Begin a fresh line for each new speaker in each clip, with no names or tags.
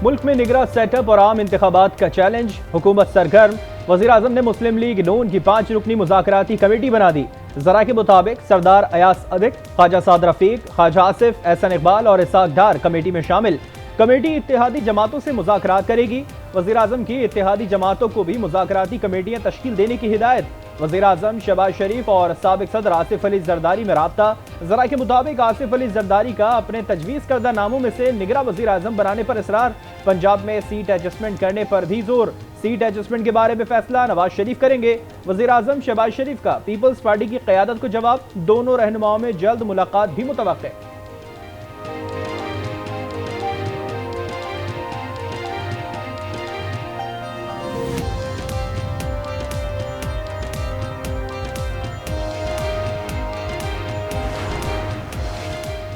ملک میں نگراں set up اور عام انتخابات کا چیلنج، حکومت سرگرم، وزیر اعظم نے مسلم لیگ نون کی 5 رکنی مذاکراتی کمیٹی بنا دی۔ ذرائع کے مطابق سردار ایاز عدق، خواجہ سعد رفیق، خواجہ آصف، احسن اقبال اور اسحاق ڈار کمیٹی میں شامل۔ کمیٹی اتحادی جماعتوں سے مذاکرات کرے گی۔ وزیر اعظم کی اتحادی جماعتوں کو بھی مذاکراتی کمیٹیاں تشکیل دینے کی ہدایت۔ وزیر اعظم شہباز شریف اور سابق صدر آصف علی زرداری میں رابطہ۔ ذرائع کے مطابق آصف علی زرداری کا اپنے تجویز کردہ ناموں میں سے نگراں وزیر اعظم بنانے پر اصرار۔ پنجاب میں سیٹ ایڈجسٹمنٹ کرنے پر بھی زور۔ سیٹ ایڈجسٹمنٹ کے بارے میں فیصلہ نواز شریف کریں گے۔ وزیر اعظم شہباز شریف کا پیپلز پارٹی کی قیادت کو جواب، دونوں رہنماؤں میں جلد ملاقات بھی متوقع۔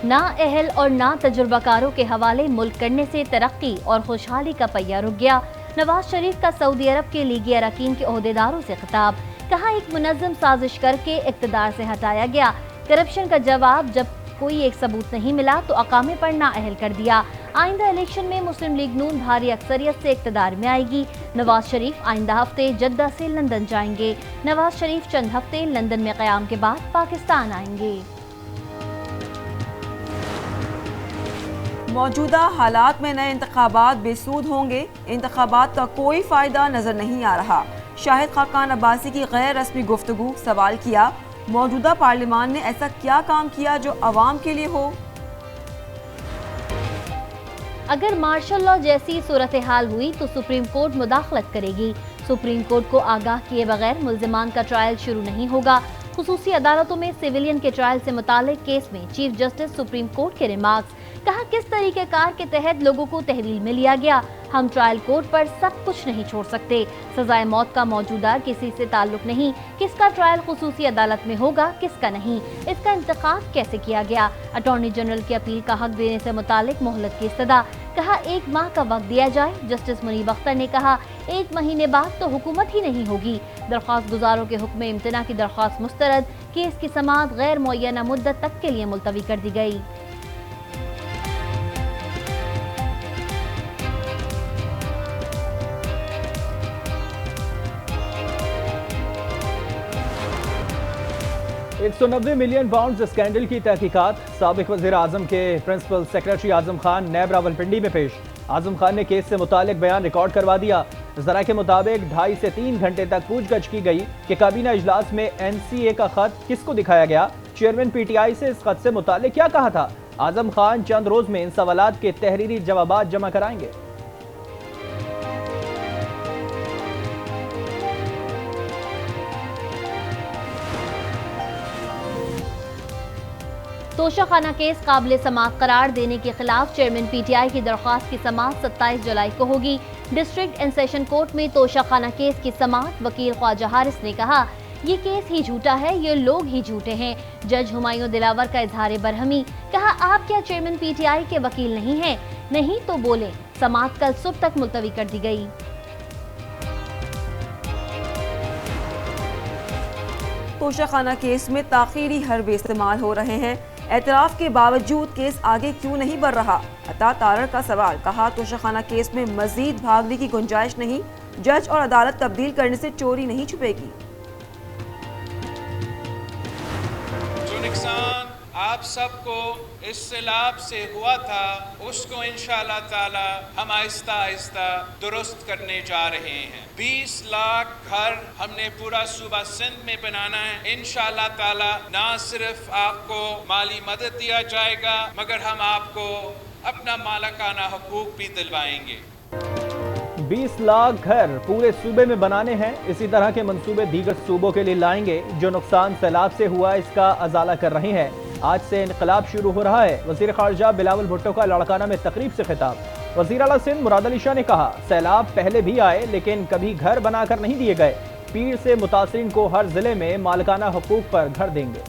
نا اہل اور نا تجربہ کاروں کے حوالے ملک کرنے سے ترقی اور خوشحالی کا پہیہ رک گیا۔ نواز شریف کا سعودی عرب کے لیگی اراکین کے عہدیداروں سے خطاب، کہا ایک منظم سازش کر کے اقتدار سے ہٹایا گیا۔ کرپشن کا جواب، جب کوئی ایک ثبوت نہیں ملا تو اقامے پر نااہل کر دیا۔ آئندہ الیکشن میں مسلم لیگ نون بھاری اکثریت سے اقتدار میں آئے گی۔ نواز شریف آئندہ ہفتے جدہ سے لندن جائیں گے۔ نواز شریف چند ہفتے لندن میں قیام کے بعد پاکستان آئیں گے۔
موجودہ حالات میں نئے انتخابات بے سود ہوں گے، انتخابات کا کوئی فائدہ نظر نہیں آ رہا۔ شاہد خاقان عباسی کی غیر رسمی گفتگو، سوال کیا موجودہ پارلیمان نے ایسا کیا کام کیا جو عوام کے لیے ہو؟
اگر مارشل لاء جیسی صورتحال ہوئی تو سپریم کورٹ مداخلت کرے گی۔ سپریم کورٹ کو آگاہ کیے بغیر ملزمان کا ٹرائل شروع نہیں ہوگا۔ خصوصی عدالتوں میں سویلین کے ٹرائل سے متعلق کیس میں چیف جسٹس سپریم کورٹ کے ریمارکس، کہا کس طریقہ کار کے تحت لوگوں کو تحویل میں لیا گیا، ہم ٹرائل کورٹ پر سب کچھ نہیں چھوڑ سکتے۔ سزائے موت کا موجودہ کسی سے تعلق نہیں، کس کا ٹرائل خصوصی عدالت میں ہوگا، کس کا نہیں، اس کا انتخاب کیسے کیا گیا۔ اٹارنی جنرل کی اپیل کا حق دینے سے متعلق مہلت کی استدعا، کہا 1 ماہ کا وقت دیا جائے۔ جسٹس منیب اختر نے کہا 1 مہینے بعد تو حکومت ہی نہیں ہوگی۔ درخواست گزاروں کے حکم امتناع کی درخواست مسترد، کیس کی سماعت غیر معینہ مدت تک کے لیے ملتوی کر دی گئی۔
$190 ملین اسکینڈل کی تحقیقات، سابق وزیر اعظم کے principal secretary Azam Khan NAB Rawalpindi میں پیش۔ اعظم خان نے کیس سے متعلق بیان ریکارڈ کروا دیا۔ ذرائع کے مطابق 2.5 سے 3 گھنٹے تک پوچھ گچھ کی گئی کہ کابینہ اجلاس میں NCA کا خط کس کو دکھایا گیا، چیئرمین PTI سے اس خط سے متعلق کیا کہا تھا۔ اعظم خان چند روز میں ان سوالات کے تحریری جوابات جمع کرائیں گے۔
توشہ خانہ کیس قابل سماعت قرار دینے کے خلاف چیئرمین PTI کی درخواست کی سماعت 27 جولائی کو ہوگی۔ ڈسٹرکٹ اینڈ سیشن کورٹ میں توشہ خانہ کیس کی سماعت، وکیل خواجہ حارث نے کہا یہ کیس ہی جھوٹا ہے، یہ لوگ ہی جھوٹے ہیں۔ جج ہمایوں دلاور کا اظہار برہمی، کہا آپ کیا چیئرمین PTI کے وکیل نہیں ہیں؟ نہیں تو بولیں۔ سماعت کل صبح تک ملتوی کر دی گئی۔
توشہ خانہ کیس میں تاخیری حربے استعمال ہو رہے ہیں، اعتراف کے باوجود کیس آگے کیوں نہیں بڑھ رہا؟ عطا تارڑ کا سوال، کہا توشہ خانہ کیس میں مزید بھاگنے کی گنجائش نہیں، جج اور عدالت تبدیل کرنے سے چوری نہیں چھپے گی۔
جو نقصان آپ سب کو اس سیلاب سے ہوا تھا اس کو انشاءاللہ تعالی ہم آہستہ آہستہ درست کرنے جا رہے ہیں۔ 20 لاکھ گھر ہم نے پورا صوبہ سندھ میں بنانا ہے۔ انشاءاللہ تعالی نہ صرف آپ کو مالی مدد دیا جائے گا مگر ہم آپ کو اپنا مالکانہ حقوق بھی دلوائیں گے۔
20 لاکھ گھر پورے صوبے میں بنانے ہیں۔ اسی طرح کے منصوبے دیگر صوبوں کے لیے لائیں گے۔ جو نقصان سیلاب سے ہوا اس کا ازالہ کر رہے ہیں۔ آج سے انقلاب شروع ہو رہا ہے۔ وزیر خارجہ بلاول بھٹو کا لاڑکانہ میں تقریب سے خطاب۔ وزیر اعلیٰ سندھ مراد علی شاہ نے کہا سیلاب پہلے بھی آئے لیکن کبھی گھر بنا کر نہیں دیے گئے۔ پیر سے متاثرین کو ہر ضلع میں مالکانہ حقوق پر گھر دیں گے۔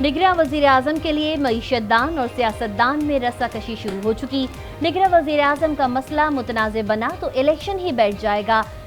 نگراں وزیر اعظم کے لیے معیشت دان اور سیاست دان میں رسہ کشی شروع ہو چکی۔ نگراں وزیر اعظم کا مسئلہ متنازع بنا تو الیکشن ہی بیٹھ جائے گا۔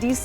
DC,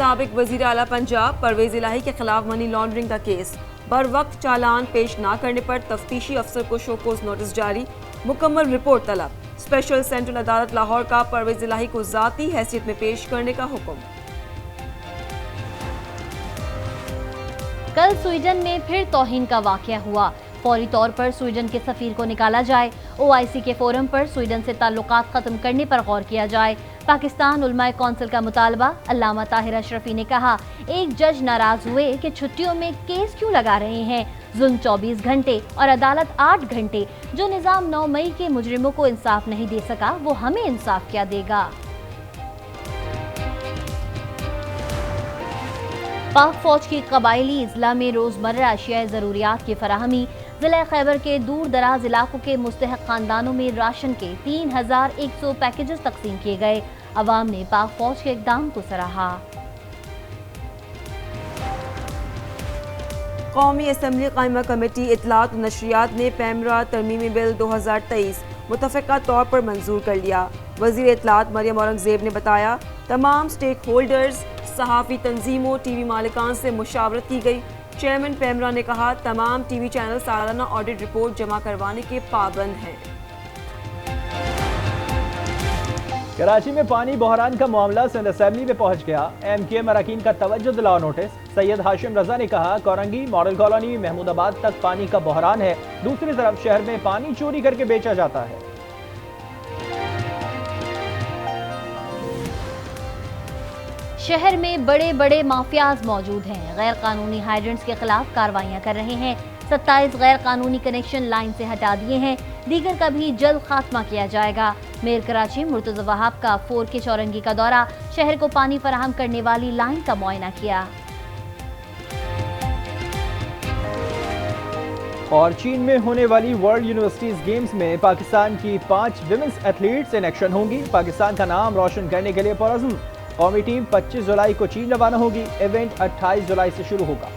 سابق وزیر اعلیٰ پنجاب پرویز الہی کے خلاف منی لانڈرنگ کا کیس، بر وقت چالان پیش نہ کرنے پر تفتیشی افسر کو شوکوز نوٹس جاری، مکمل رپورٹ طلب۔ اسپیشل سینٹرل عدالت لاہور کا پرویز الہی کو ذاتی حیثیت میں پیش کرنے کا حکم۔
کل سویڈن میں پھر توہین کا واقعہ ہوا، فوری طور پر سویڈن کے سفیر کو نکالا جائے، OIC کے فورم پر سویڈن سے تعلقات ختم کرنے پر غور کیا جائے۔ پاکستان علماء کونسل کا مطالبہ، علامہ طاہر اشرفی نے کہا ایک جج ناراض ہوئے کہ چھٹیوں میں کیس کیوں لگا رہے ہیں، ظلم 24 گھنٹے اور عدالت 8 گھنٹے، جو نظام 9 مئی کے مجرموں کو انصاف نہیں دے سکا وہ ہمیں انصاف کیا دے گا۔ پاک فوج کی قبائلی اضلاع میں روزمرہ اشیاء ضروریات کی فراہمی، ضلع خیبر کے دور دراز علاقوں کے مستحق خاندانوں میں راشن کے 3100 پیکیجز تقسیم کیے گئے، عوام نے پاک فوج کے اقدام کو سراہا۔
قومی اسمبلی قائمہ کمیٹی اطلاعات و نشریات نے پیمرا ترمیمی بل 2023 متفقہ طور پر منظور کر لیا۔ وزیر اطلاعات مریم اورنگزیب نے بتایا تمام سٹیک ہولڈرز، صحافی تنظیموں، ٹی وی مالکان سے مشاورت کی گئی۔ چیئرمین پیمرا نے کہا تمام ٹی وی چینل سالانہ آڈٹ رپورٹ جمع کروانے کے پابند ہیں۔
کراچی میں پانی بحران کا معاملہ سندھ اسمبلی میں پہنچ گیا، MKM اراکین کا توجہ دلاؤ نوٹس۔ سید ہاشم رضا نے کہا کورنگی ماڈل کالونی محمود آباد تک پانی کا بحران ہے، دوسری طرف شہر میں پانی چوری کر کے بیچا جاتا ہے۔
شہر میں بڑے بڑے مافیاز موجود ہیں، غیر قانونی ہائیڈرنٹس کے خلاف کارروائیاں کر رہے ہیں، 27 غیر قانونی کنیکشن لائن سے ہٹا دیے ہیں، دیگر کا بھی جلد خاتمہ کیا جائے گا۔ میئر کراچی مرتضی وہاب کا 4K چورنگی کا دورہ، شہر کو پانی فراہم کرنے والی لائن کا معائنہ کیا۔
اور چین میں ہونے والی ورلڈ یونیورسٹیز گیمز میں پاکستان کی 5 ویمنز ایتھلیٹس ان ایکشن ہوں گی، پاکستان کا نام روشن کرنے کے لیے پرعزم۔ قومی ٹیم 25 جولائی کو چین روانہ ہوگی، ایونٹ 28 جولائی سے شروع ہوگا۔